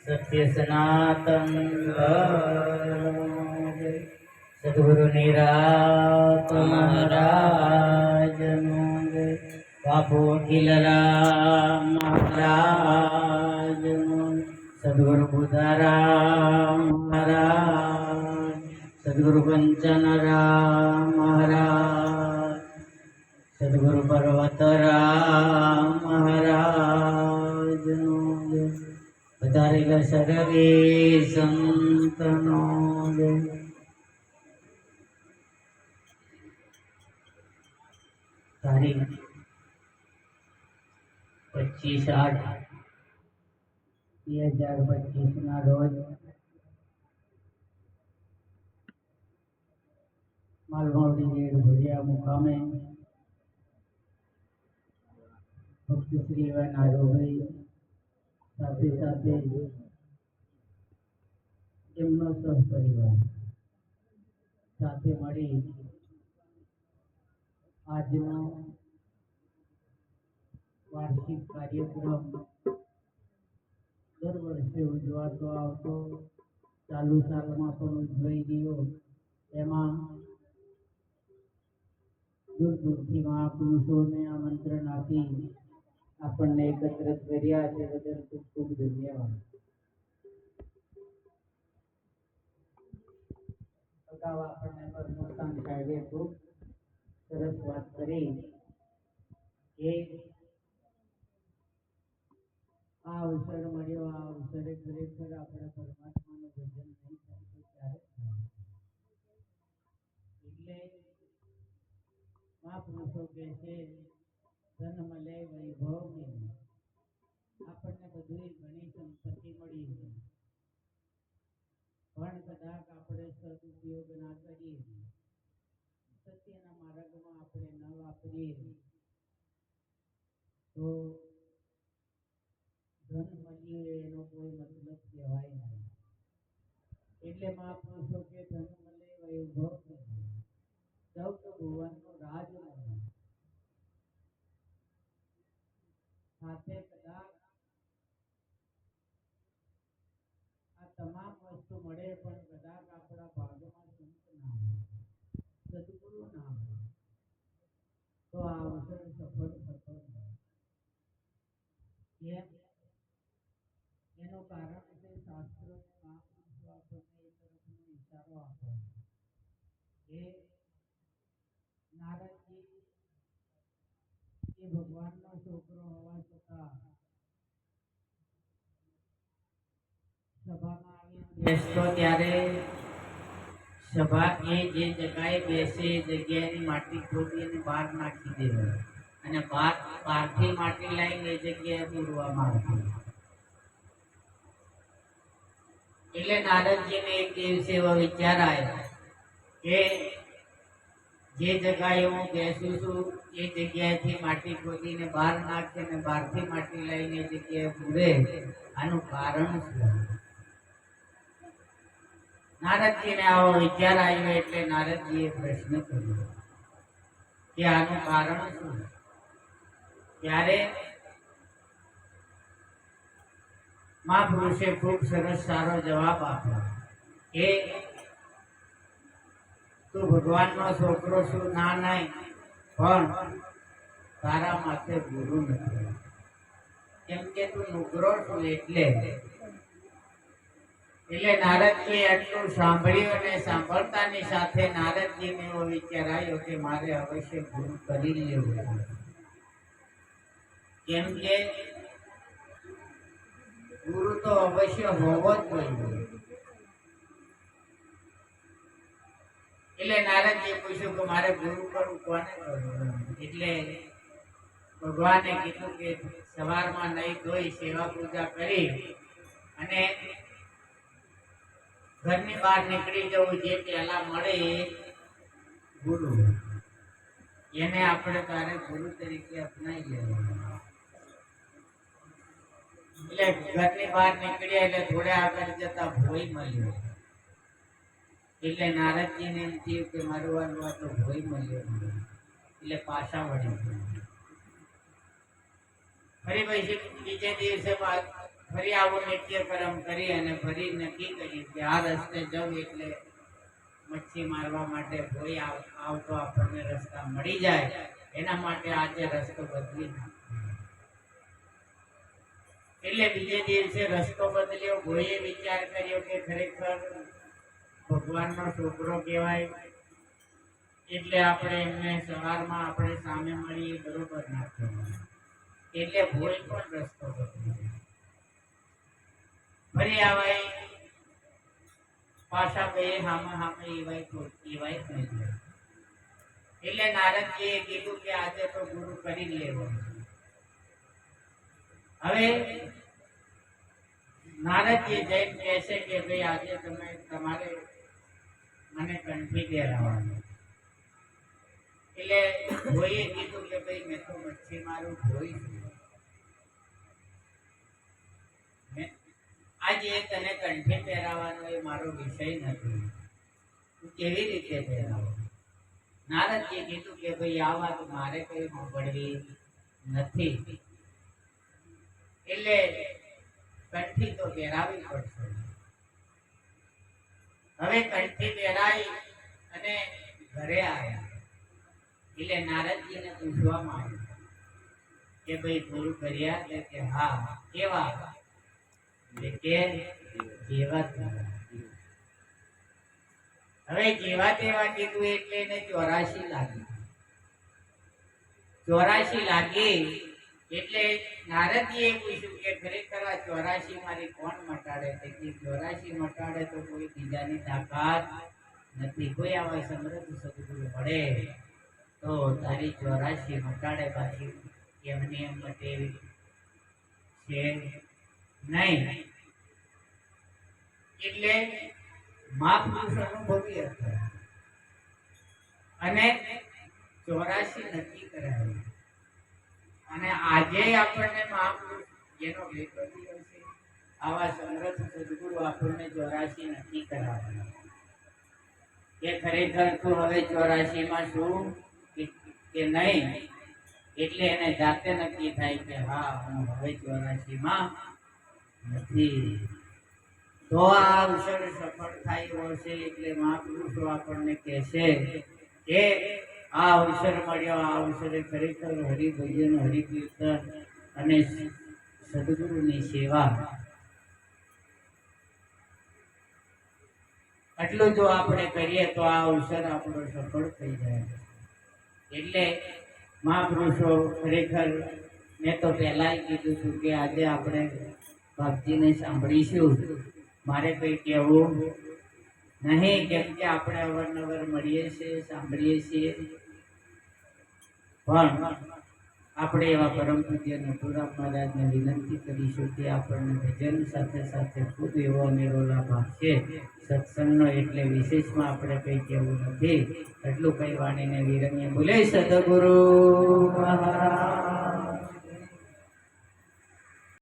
सत्य सनातन धर्म सद्गुरु निरात महाराज बापू अखिल राम महाराज सद्गुरु बुधाराम महाराज सद्गुरु कंचन राम महाराज सद्गुरु पर्वतराम महाराज पधारेला सर्वे संतनो तारीख 25/8/2025 ના રોજ માલવાડી રેડ ભુજિયા મુકામે ભક્ત શ્રી એવા નારોભાઈ સાથે સાથે એમનો સહપરિવાર સાથે મળી આજનો વાર્ષિક કાર્યક્રમ દર વર્ષે ઉજવાતો આવતો ચાલુ સાલમાં પણ ઉજવાઈ ગયો. એમાં દૂર દૂરથી મહાપુરુષોને આમંત્રણ આપી આપણને એકત્રિત કર્યા છે બદલ ખૂબ ખૂબ ધન્યવાદ. અગાઉ આપણને પરમોત્તમ સાહેબે ખૂબ સરસ વાત કરી કે આ અવસર મળ્યો, આ અવસરે ખરેખર આપણે પરમાત્માનું ભજન નહીં થાય તો ક્યારે એટલે મહાપુરુષો કહે છે ધન મળે વૈભવ મળે, આપણને બધું ઘણી સંપત્તિ મળી છે પણ કદાચ આપણે સદુપયોગ ના કરીએ, સત્યના માર્ગમાં આપણે ન વાપરીએ તો ધન મળ્યું એનો કોઈ મતલબ કહેવાય નહીં. એટલે મહાપુરુષો કે ધન મળે વૈભવ મળે, ચૌદ ભુવનનો રાજ મળે, સાથે કદાચ આ તમામ વસ્તુ મળે પણ કદાચ આપણા ભાગમાં સંત ના હોય, સદગુરુ ના હોય તો આ અવસર સફળ થતો નથી. એનું કારણ છે શાસ્ત્રો મહાપુરુષો આપણને એ તરફનો ઇશારો આપે કે નારદજી એ ભગવાનનો છોકરો હોવા છતાં સભામાં આવી બેસતો ત્યારે સભા એ જે જગ્યાએ બેસે એ જગ્યાની માટી ખોદી અને બહાર નાખી દેવાય અને બહારથી માટી લાવીને એ જગ્યાએ પૂરવામાં આવતી. એટલે નારદજીને એક દિવસે એવો વિચાર આવ્યો કે જે જગ્યાએ હું બેસું છું એ જગ્યાએથી માટી ખોદીને બહાર નાખે અને બહારથી માટી લઈને એ જગ્યાએ પૂરે, આનું કારણ શું? નારદજીને આવો વિચાર આવ્યો એટલે નારદજીએ પ્રશ્ન કર્યો કે આનું કારણ શું? ત્યારે મહાપુરુષે ખૂબ સરસ સારો જવાબ આપ્યો કે તું ભગવાનનો છોકરો છું ના નહીં, પણ તારા માથે ગુરુ નથી, કેમ કે તું નુગરો છું. એટલે નારદજી આટલું સાંભળ્યું અને સાંભળતાની સાથે નારદજીને એવો વિચાર આવ્યો કે મારે અવશ્ય ગુરુ કરી લેવું, કેમ કે ગુરુ તો અવશ્ય હોવો જ જોઈએ. એટલે નારદજીએ પૂછ્યું કે મારે ગુરુ કરવું કોને કરવું? એટલે ભગવાને કીધું કે સવારમાં નહીં ધોઈ સેવા પૂજા કરી અને ઘરની બહાર નીકળી જવું, જે પહેલા મળે એ ગુરુ, એને આપણે તારે ગુરુ તરીકે અપનાવી લેવાનું. એટલે ઘરની બહાર નીકળ્યા એટલે થોડે આગળ જતા ભોય મળ્યો. એટલે નારદજીને એમ થયું કે મારું આ તો ભોય મળ્યો, એટલે પાછા વળી ગયા. ફરી પછી બીજે દિવસે ફરી આવું નિત્યકર્મ કરી અને ફરી નક્કી કર્યું કે આ રસ્તે જવું એટલે મચ્છી મારવા માટે કોઈ આવતો આપણને રસ્તા મળી જાય, એના માટે આજે રસ્તો બદલી નાખ્યો. એટલે બીજે દિવસે રસ્તો બદલ્યો. કોઈએ વિચાર કર્યો કે ખરેખર ભગવાનનો છોકરો કહેવાય એટલે આપણે એમને સવારમાં આપણે સામે મળીએ બરોબર ના કહેવાય, એટલે ભોય પણ રસ્તો બદલ્યો. ફરી આવાય પાછા બે હામે એવાય એટલે નારદજીએ કીધું કે આજે તો ગુરુ કરી લેવો. હવે નારદજી જઈને કહેશે કે ભાઈ આજે તમારે મને કંઠી પહેરાવવાનું. એટલે ભોઈએ કીધું કે ભાઈ મેં તો મચ્છી મારું ભોઈ છું, આજે તને કંઠી પહેરાવવાનો એ મારો વિષય નથી, તું કેવી રીતે પહેરાવો. નારદજીએ કીધું કે ભાઈ આ વાત મારે કઈ સાંભળવી નથી, એટલે કંઠી તો પહેરાવી પડશે. હવે કંઠી પહેરાવી અને ઘરે આવ્યા એટલે નારદજીને પૂછવામાં આવ્યું કે ભાઈ ગુરુ કર્યા કે હા. કેવા? કે જેવા તેવા. હવે જેવા તેવા કીધું એટલે એને 84 લાગી. 84 લાગી એટલે નારદજીએ પૂછ્યું કે ખરેખર આ 84 મારી કોણ મટાડે? કે 84 મટાડે તો કોઈ બીજાની તાકાત નથી. કોઈ આવા સમૃદ્ધ સદગુરુ મળે તો તારી 84 મટાડે, પાછી એમની એમ મટે છે નહીં. એટલે મહાપુરુષ અનુભવી હતા અને 84 નક્કી કરાયું. અને આજે આપણને મહાપુરુષ જેનો ભેટો થયો છે, આવા સમૃદ્ધ સદગુરુ આપણને 84 નક્કી કરાવે કે ખરેખર તો હવે 84 માં શું કે નહીં. એટલે એને જાતે નક્કી થાય કે હા હું હવે 84 માં નથી. તો આ અવસર સફળ થાય હશે. એટલે મહાપુરુષો આપણને કહેશે કે આ અવસર મળ્યો, આ અવસરે ખરેખર હરિભજન, હરિકીર્તન અને સદગુરુની સેવા, આટલું જો આપણે કરીએ તો આ અવસર આપણો સફળ થઈ જાય. એટલે મહાપુરુષો ખરેખર મેં તો પહેલાય કીધું હતું કે આજે આપણે ભક્તિને સાંભળીશું. મારે કંઈ કહેવું નહીં, કેમ કે આપણે અવારનવાર મળીએ છીએ, સાંભળીએ છીએ. પણ આપણે એવા પરમ પૂજ્ય નટુરામ મહારાજને વિનંતી કરીશું કે આપણને ભજન સાથે સાથે ખૂબ એવો અનેરો લાભ આપશે સત્સંગનો. એટલે વિશેષમાં આપણે કંઈ કહેવું નથી. એટલું કઈ વાણીને વિરમીએ બોલે સદગુરુ મહારાજ.